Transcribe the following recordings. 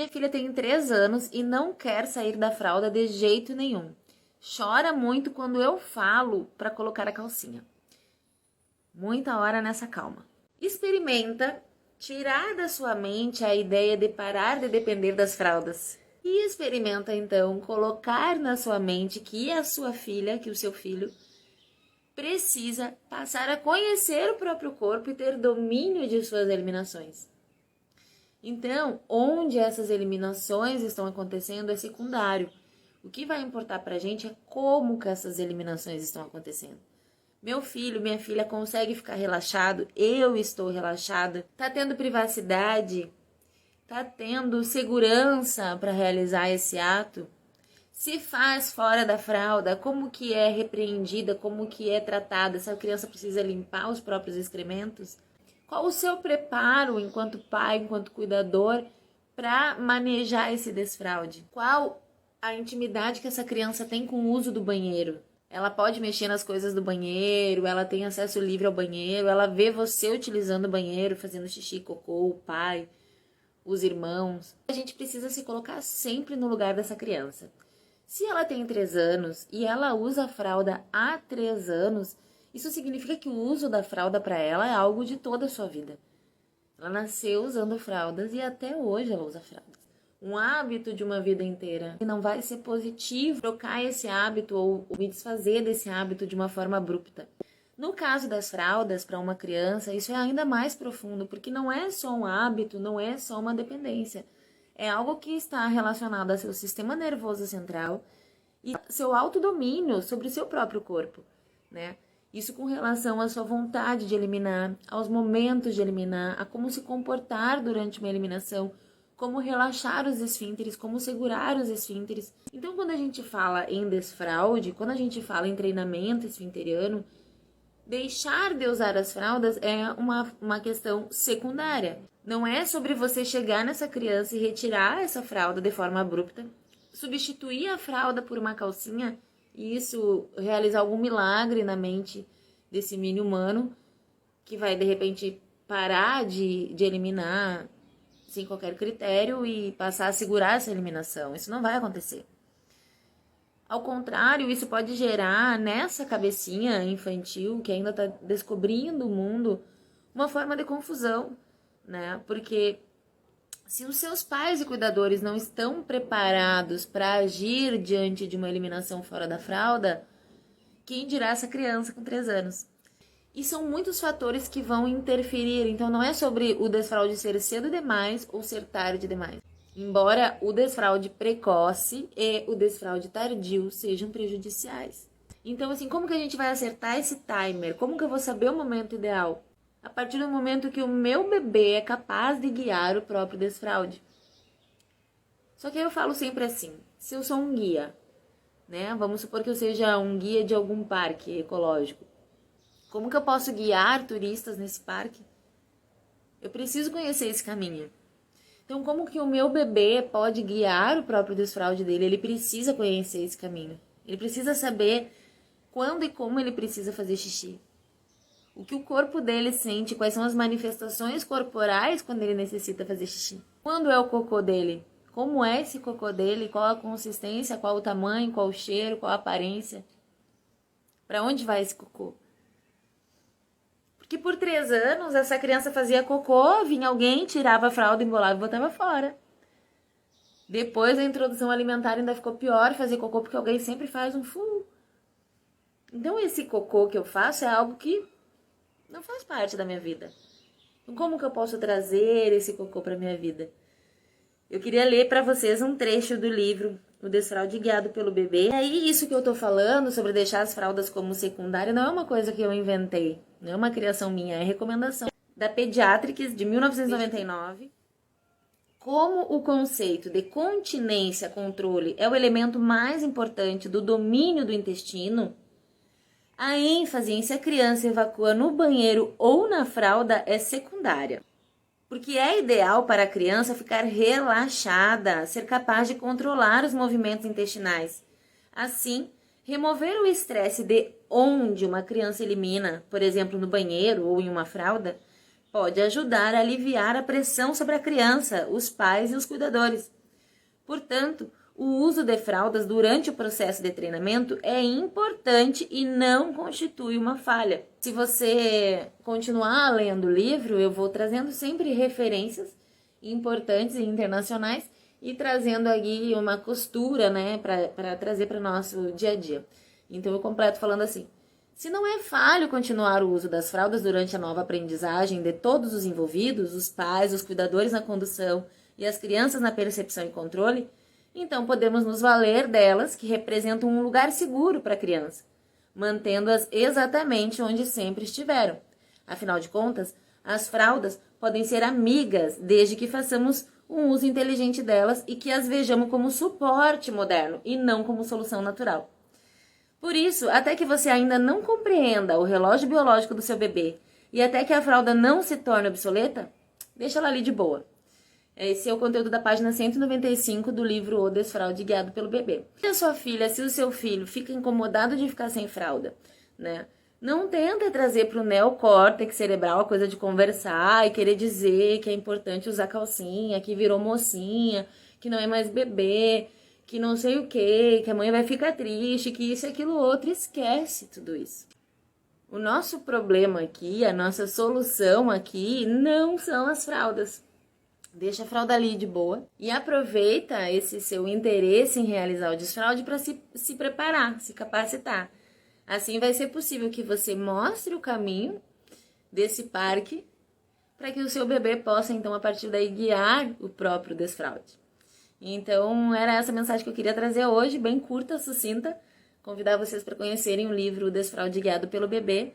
Minha filha tem 3 anos e não quer sair da fralda de jeito nenhum. Chora muito quando eu falo para colocar a calcinha. Muita hora nessa calma. Experimenta tirar da sua mente a ideia de parar de depender das fraldas. E experimenta então colocar na sua mente que a sua filha, que o seu filho, precisa passar a conhecer o próprio corpo e ter domínio de suas eliminações. Então, onde essas eliminações estão acontecendo é secundário. O que vai importar pra gente é como que essas eliminações estão acontecendo. Meu filho, minha filha consegue ficar relaxado, eu estou relaxada, tá tendo privacidade, tá tendo segurança para realizar esse ato. Se faz fora da fralda, como que é repreendida, como que é tratada, essa criança precisa limpar os próprios excrementos? Qual o seu preparo enquanto pai, enquanto cuidador, para manejar esse desfraude? Qual a intimidade que essa criança tem com o uso do banheiro? Ela pode mexer nas coisas do banheiro, ela tem acesso livre ao banheiro, ela vê você utilizando o banheiro, fazendo xixi, cocô, o pai, os irmãos. A gente precisa se colocar sempre no lugar dessa criança. Se ela tem 3 anos e ela usa a fralda há 3 anos, isso significa que o uso da fralda para ela é algo de toda a sua vida. Ela nasceu usando fraldas e até hoje ela usa fraldas. Um hábito de uma vida inteira. E não vai ser positivo trocar esse hábito ou me desfazer desse hábito de uma forma abrupta. No caso das fraldas, para uma criança, isso é ainda mais profundo, porque não é só um hábito, não é só uma dependência. É algo que está relacionado ao seu sistema nervoso central e seu autodomínio sobre o seu próprio corpo, né? Isso com relação à sua vontade de eliminar, aos momentos de eliminar, a como se comportar durante uma eliminação, como relaxar os esfínteres, como segurar os esfínteres. Então, quando a gente fala em desfraude, quando a gente fala em treinamento esfinteriano, deixar de usar as fraldas é uma questão secundária. Não é sobre você chegar nessa criança e retirar essa fralda de forma abrupta, substituir a fralda por uma calcinha e isso realizar algum milagre na mente desse mini humano que vai, de repente, parar de eliminar sem qualquer critério e passar a segurar essa eliminação. Isso não vai acontecer. Ao contrário, isso pode gerar nessa cabecinha infantil que ainda está descobrindo o mundo uma forma de confusão, né? Porque se os seus pais e cuidadores não estão preparados para agir diante de uma eliminação fora da fralda, quem dirá essa criança com 3 anos? E são muitos fatores que vão interferir, então não é sobre o desfraude ser cedo demais ou ser tarde demais. Embora o desfraude precoce e o desfraude tardio sejam prejudiciais. Então, assim, como que a gente vai acertar esse timer? Como que eu vou saber o momento ideal? A partir do momento que o meu bebê é capaz de guiar o próprio desfraude. Só que eu falo sempre assim, se eu sou um guia, né? Vamos supor que eu seja um guia de algum parque ecológico. Como que eu posso guiar turistas nesse parque? Eu preciso conhecer esse caminho. Então, como que o meu bebê pode guiar o próprio desfraude dele? Ele precisa conhecer esse caminho. Ele precisa saber quando e como ele precisa fazer xixi. O que o corpo dele sente, quais são as manifestações corporais quando ele necessita fazer xixi. Quando é o cocô dele? Como é esse cocô dele? Qual a consistência, qual o tamanho, qual o cheiro, qual a aparência? Para onde vai esse cocô? Porque por 3 anos essa criança fazia cocô, vinha alguém, tirava a fralda, embolava e botava fora. Depois a introdução alimentar ainda ficou pior, fazer cocô porque alguém sempre faz um full. Então esse cocô que eu faço é algo que não faz parte da minha vida. Então como que eu posso trazer esse cocô para minha vida? Eu queria ler para vocês um trecho do livro O Desfraude Guiado pelo Bebê. E aí isso que eu tô falando sobre deixar as fraldas como secundária não é uma coisa que eu inventei. Não é uma criação minha, é recomendação da Pediatrics de 1999. Como o conceito de continência controle é o elemento mais importante do domínio do intestino, a ênfase em se a criança evacua no banheiro ou na fralda é secundária. Porque é ideal para a criança ficar relaxada, ser capaz de controlar os movimentos intestinais. Assim, remover o estresse de onde uma criança elimina, por exemplo, no banheiro ou em uma fralda, pode ajudar a aliviar a pressão sobre a criança, os pais e os cuidadores. Portanto, o uso de fraldas durante o processo de treinamento é importante e não constitui uma falha. Se você continuar lendo o livro, eu vou trazendo sempre referências importantes e internacionais e trazendo aqui uma costura, né, para trazer para o nosso dia a dia. Então eu completo falando assim: se não é falho continuar o uso das fraldas durante a nova aprendizagem de todos os envolvidos, os pais, os cuidadores na condução e as crianças na percepção e controle, então podemos nos valer delas, que representam um lugar seguro para a criança, mantendo-as exatamente onde sempre estiveram. Afinal de contas, as fraldas podem ser amigas, desde que façamos um uso inteligente delas e que as vejamos como suporte moderno e não como solução natural. Por isso, até que você ainda não compreenda o relógio biológico do seu bebê e até que a fralda não se torne obsoleta, deixa ela ali de boa. Esse é o conteúdo da página 195 do livro O Desfraude Guiado pelo Bebê. Se a sua filha, se o seu filho fica incomodado de ficar sem fralda, né? Não tenta trazer para o neocórtex cerebral a coisa de conversar e querer dizer que é importante usar calcinha, que virou mocinha, que não é mais bebê, que não sei o que a mãe vai ficar triste, que isso e aquilo outro. Esquece tudo isso. O nosso problema aqui, a nossa solução aqui, não são as fraldas. Deixa a fralda ali de boa e aproveita esse seu interesse em realizar o desfraude para se preparar, se capacitar. Assim vai ser possível que você mostre o caminho desse parque para que o seu bebê possa, então, a partir daí, guiar o próprio desfraude. Então, era essa mensagem que eu queria trazer hoje, bem curta, sucinta. Convidar vocês para conhecerem o livro O Desfraude Guiado pelo Bebê.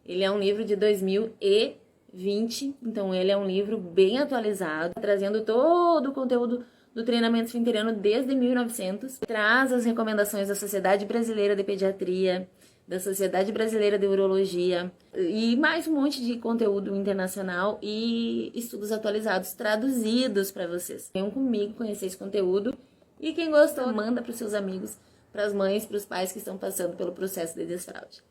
Ele é um livro de 2020, então ele é um livro bem atualizado, trazendo todo o conteúdo do treinamento esfinteriano desde 1900. Traz as recomendações da Sociedade Brasileira de Pediatria, da Sociedade Brasileira de Urologia e mais um monte de conteúdo internacional e estudos atualizados, traduzidos para vocês. Venham comigo conhecer esse conteúdo e quem gostou, manda para os seus amigos, para as mães, para os pais que estão passando pelo processo de desfraude.